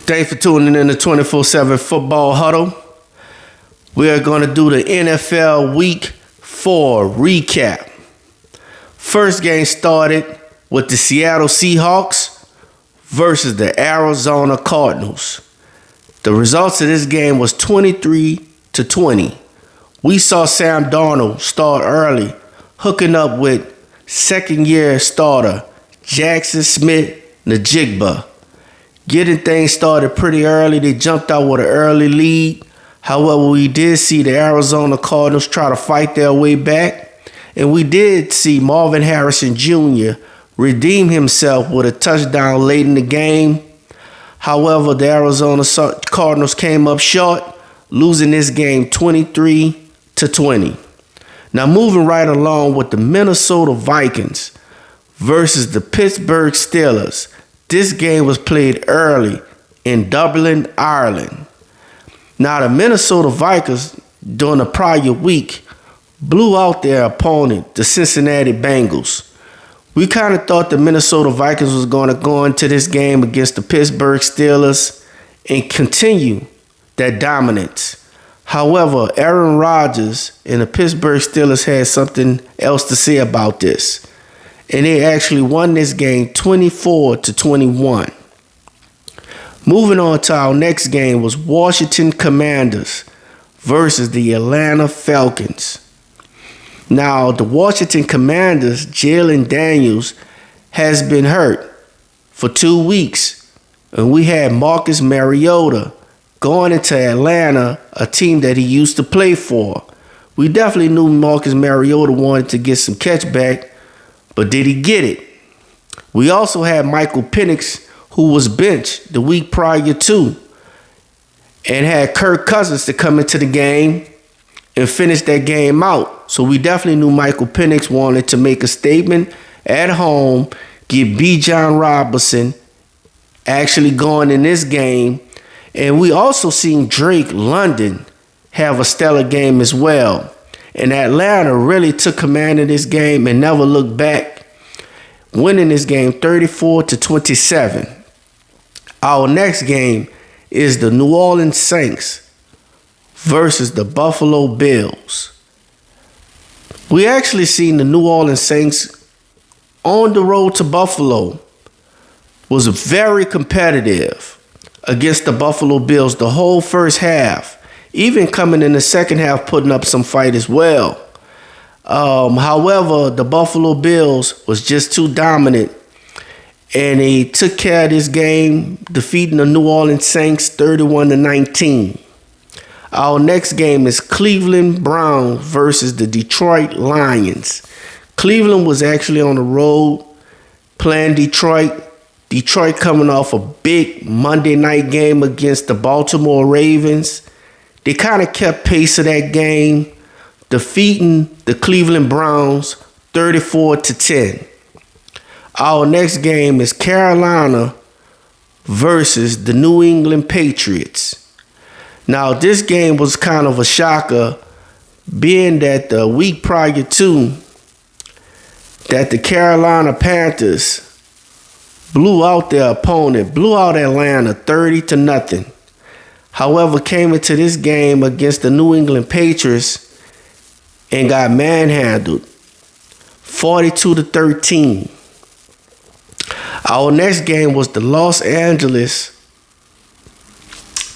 Thanks for tuning in to 24/7 Football Huddle. We are going to do the NFL Week 4 recap. First game started with the Seattle Seahawks versus the Arizona Cardinals. The results of this game was 23-20. We saw Sam Darnold start early, hooking up with second-year starter Jackson Smith-Njigba. Getting things started pretty early. They jumped out with an early lead. However, we did see the Arizona Cardinals try to fight their way back. And we did see Marvin Harrison Jr. redeem himself with a touchdown late in the game. However, the Arizona Cardinals came up short, losing this game 23-20. Now moving right along with the Minnesota Vikings versus the Pittsburgh Steelers. This game was played early in Dublin, Ireland. Now, the Minnesota Vikings, during the prior week, blew out their opponent, the Cincinnati Bengals. We kind of thought the Minnesota Vikings was going to go into this game against the Pittsburgh Steelers and continue that dominance. However, Aaron Rodgers and the Pittsburgh Steelers had something else to say about this. And they actually won this game 24-21. Moving on to our next game was Washington Commanders versus the Atlanta Falcons. Now, the Washington Commanders, Jalen Daniels, has been hurt for 2 weeks. And we had Marcus Mariota going into Atlanta, a team that he used to play for. We definitely knew Marcus Mariota wanted to get some catchback. But did he get it? We also had Michael Penix, who was benched the week prior to, and had Kirk Cousins to come into the game and finish that game out. So we definitely knew Michael Penix wanted to make a statement at home, get Bijan Robinson actually going in this game. And we also seen Drake London have a stellar game as well. And Atlanta really took command of this game and never looked back, winning this game 34-27. Our next game is the New Orleans Saints versus the Buffalo Bills. We actually seen the New Orleans Saints on the road to Buffalo was very competitive against the Buffalo Bills the whole first half. Even coming in the second half, putting up some fight as well. However, the Buffalo Bills was just too dominant. And they took care of this game, defeating the New Orleans Saints 31-19. Our next game is Cleveland Browns versus the Detroit Lions. Cleveland was actually on the road playing Detroit. Detroit coming off a big Monday night game against the Baltimore Ravens. They kind of kept pace of that game, defeating the Cleveland Browns 34-10. Our next game is Carolina versus the New England Patriots. Now, this game was kind of a shocker, being that the week prior to that the Carolina Panthers blew out their opponent, blew out Atlanta 30-0. However, came into this game against the New England Patriots and got manhandled 42-13. Our next game was the Los Angeles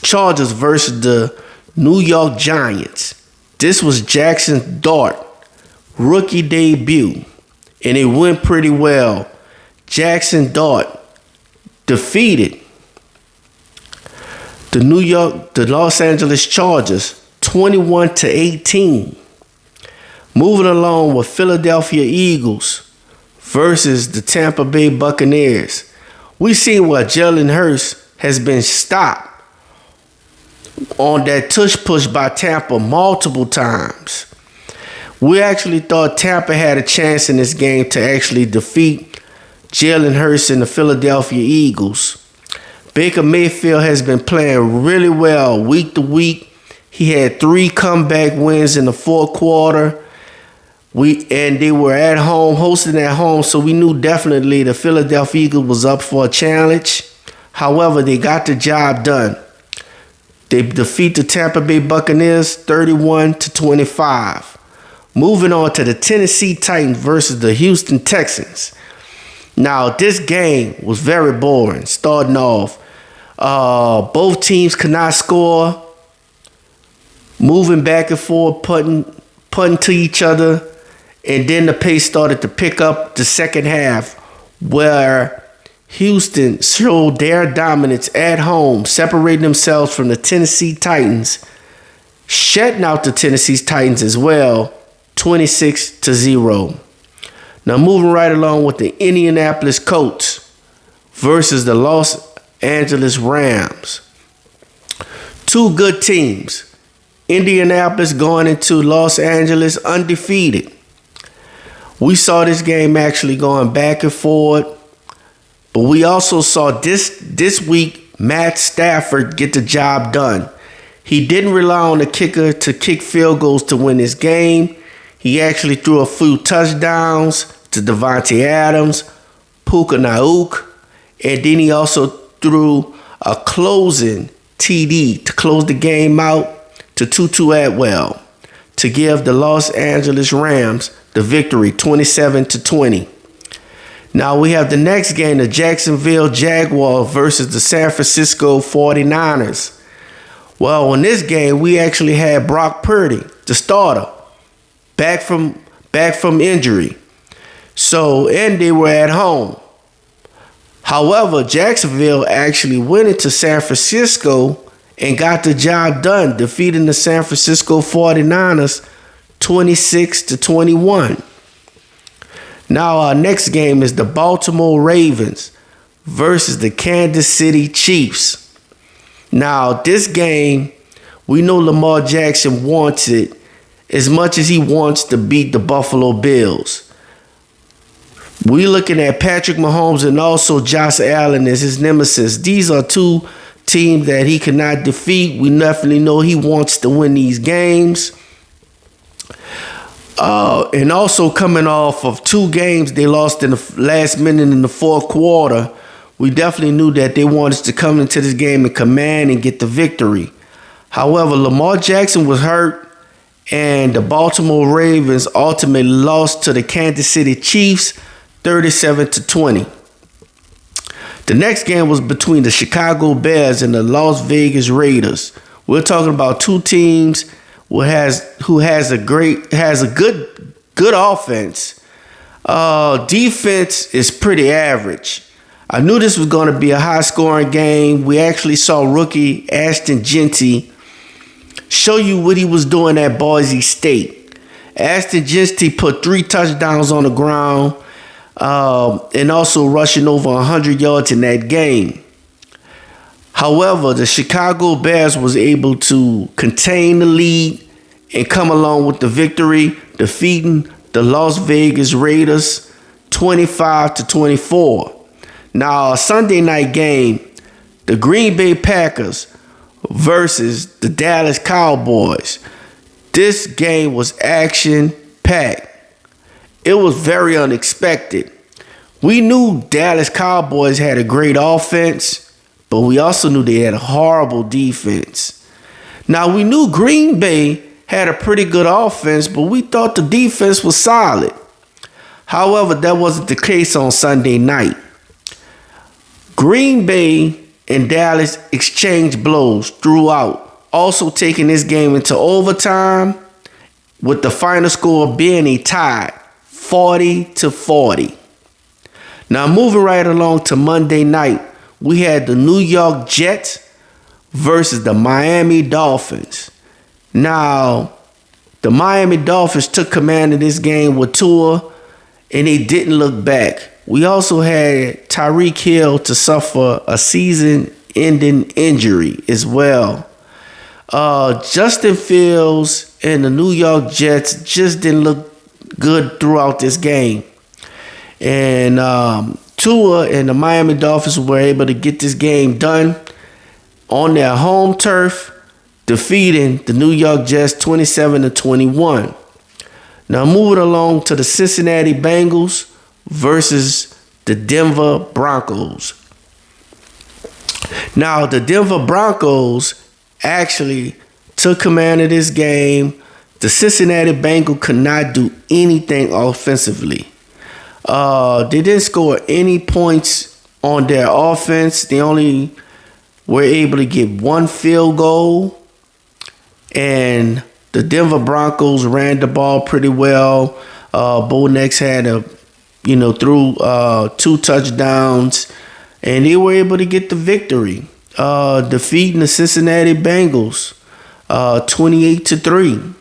Chargers versus the New York Giants. This was Jackson Dart rookie debut, and it went pretty well. Jackson Dart defeated the Los Angeles Chargers 21-18. Moving along with Philadelphia Eagles versus the Tampa Bay Buccaneers. We see where Jalen Hurts has been stopped on that tush push by Tampa multiple times. We actually thought Tampa had a chance in this game to actually defeat Jalen Hurts and the Philadelphia Eagles. Baker Mayfield has been playing really well week to week. He had 3 comeback wins in the fourth quarter. And they were at home, hosting at home, so we knew definitely the Philadelphia Eagles was up for a challenge. However, they got the job done. They defeat the Tampa Bay Buccaneers 31-25. Moving on to the Tennessee Titans versus the Houston Texans. Now, this game was very boring. Starting off, both teams could not score. Moving back and forth, putting to each other. And then the pace started to pick up the second half, where Houston showed their dominance at home, separating themselves from the Tennessee Titans, shutting out the Tennessee Titans as well, 26-0. Now moving right along with the Indianapolis Colts versus the Los Angeles Rams. Two good teams. Indianapolis going into Los Angeles undefeated. We saw this game actually going back and forth. But we also saw this week Matt Stafford get the job done. He didn't rely on the kicker to kick field goals to win this game. He actually threw a few touchdowns to Devontae Adams, Puka Nacua, and then he also threw a closing TD to close the game out to Tutu Atwell to give the Los Angeles Rams the victory, 27-20. Now we have the next game, the Jacksonville Jaguars versus the San Francisco 49ers. Well, in this game, we actually had Brock Purdy, the starter, back from injury. So, and they were at home. However, Jacksonville actually went into San Francisco and got the job done, defeating the San Francisco 49ers 26-21. Now our next game is the Baltimore Ravens versus the Kansas City Chiefs. Now this game, we know Lamar Jackson wants it as much as he wants to beat the Buffalo Bills. We're looking at Patrick Mahomes and also Josh Allen as his nemesis. These are two teams that he cannot defeat. We definitely know he wants to win these games. And also coming off of two games they lost in the last minute in the fourth quarter, we definitely knew that they wanted to come into this game and command and get the victory. However, Lamar Jackson was hurt, and the Baltimore Ravens ultimately lost to the Kansas City Chiefs 37-20. The next game was between the Chicago Bears and the Las Vegas Raiders. We're talking about two teams who has a good offense. Defense is pretty average. I knew this was going to be a high-scoring game. We actually saw rookie Ashton Genty show you what he was doing at Boise State. Ashton Genty put 3 touchdowns on the ground and also rushing over 100 yards in that game. However, the Chicago Bears was able to contain the lead and come along with the victory, defeating the Las Vegas Raiders 25-24. Now, a Sunday night game, the Green Bay Packers versus the Dallas Cowboys. This game was action-packed. It was very unexpected. We knew Dallas Cowboys had a great offense, but we also knew they had a horrible defense. Now, we knew Green Bay had a pretty good offense, but we thought the defense was solid. However, that wasn't the case on Sunday night. Green Bay and Dallas exchanged blows throughout, also taking this game into overtime, with the final score being a tie, 40-40. Now, moving right along to Monday night, we had the New York Jets versus the Miami Dolphins. Now, the Miami Dolphins took command of this game with Tua, and they didn't look back. We also had Tyreek Hill to suffer a season-ending injury as well. Justin Fields and the New York Jets just didn't look good throughout this game. And Tua and the Miami Dolphins were able to get this game done on their home turf, defeating the New York Jets 27-21. Now moving along to the Cincinnati Bengals versus the Denver Broncos. Now, the Denver Broncos actually took command of this game. The Cincinnati Bengals could not do anything offensively. They didn't score any points on their offense. They only were able to get one field goal. And the Denver Broncos ran the ball pretty well. Bo Nix had threw 2 touchdowns, and they were able to get the victory, defeating the Cincinnati Bengals 28-3.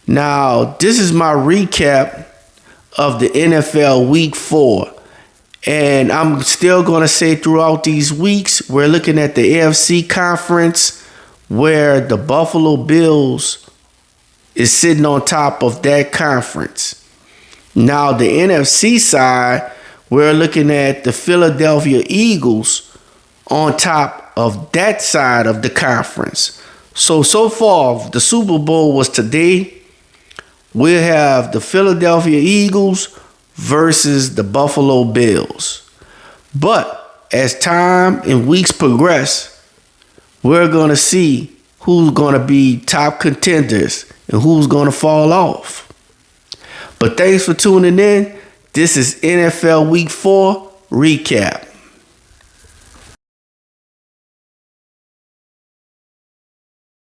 Now, this is my recap of the NFL Week 4. And I'm still going to say throughout these weeks, we're looking at the AFC Conference, where the Buffalo Bills is sitting on top of that conference. Now, the NFC side, we're looking at the Philadelphia Eagles on top of that side of the conference. So far, the Super Bowl was today. We'll have the Philadelphia Eagles versus the Buffalo Bills. But as time and weeks progress, we're going to see who's going to be top contenders and who's going to fall off. But thanks for tuning in. This is NFL Week 4 Recap.